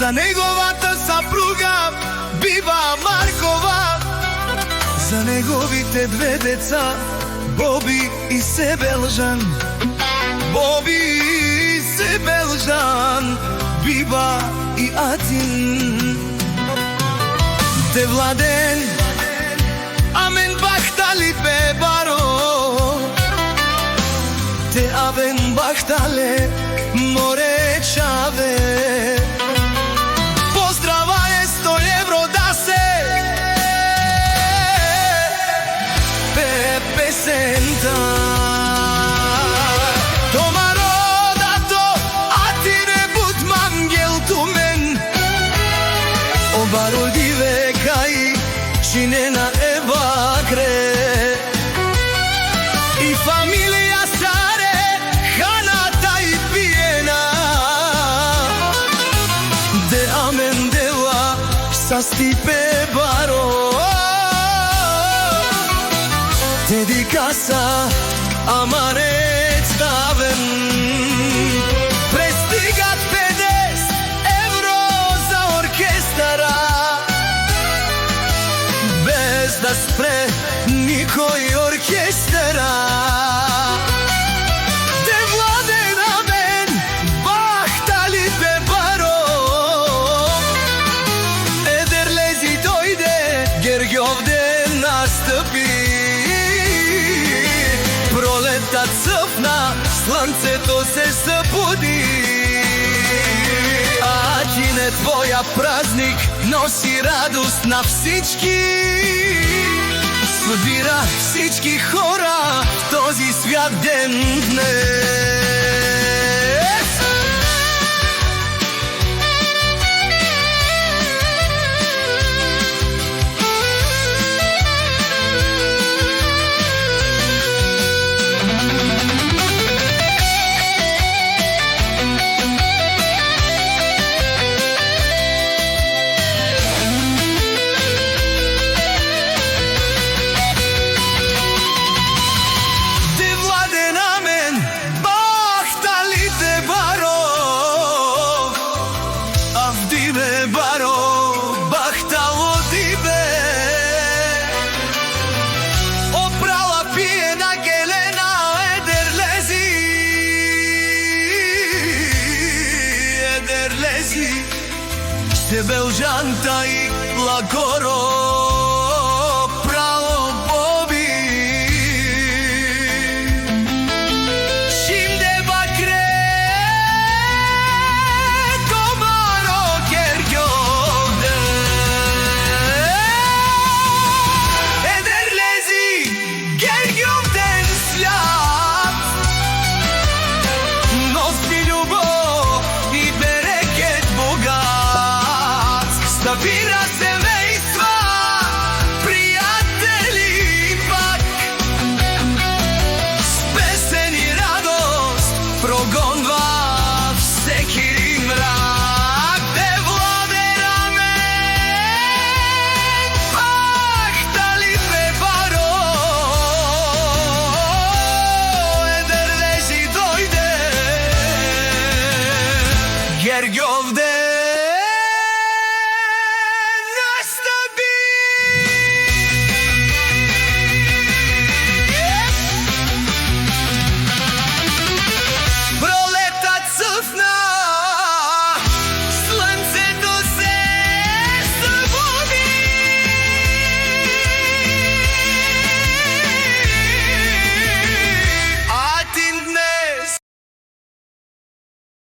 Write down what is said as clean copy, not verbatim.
за неговата сапруга Биба Маркова, за неговите две деца Боби и Себелжан. Боби и Себелжан, Биба и Атин. Те Владен, Амен Бахтали Бебаро, те Авен Бахтале Море Чаве. Поздрава е 100 евро да се пее песента. Бародиве кај чинена е бакре и фамилија старе ханата и пиена. Де амен дева са Стипе Баро, те ди каса амарет ставен. Пристигат 50 евро за оркестара, без да спре никој оркестра. Те Владен, Амен Бахтали Бебаро, Едерлези дојде, Гергјовде настъпи. Пролетта цъфна, слънцето се събуди. Атине твоя празник носи радост на всички. Свира всички хора в този свят ден днес. Себелжанта и Лагоро, право Боби. Шимде бакре, Комаро Гергјовде. Едерлези, Гергјовден свят, носи љубов и берекет богат. Събира се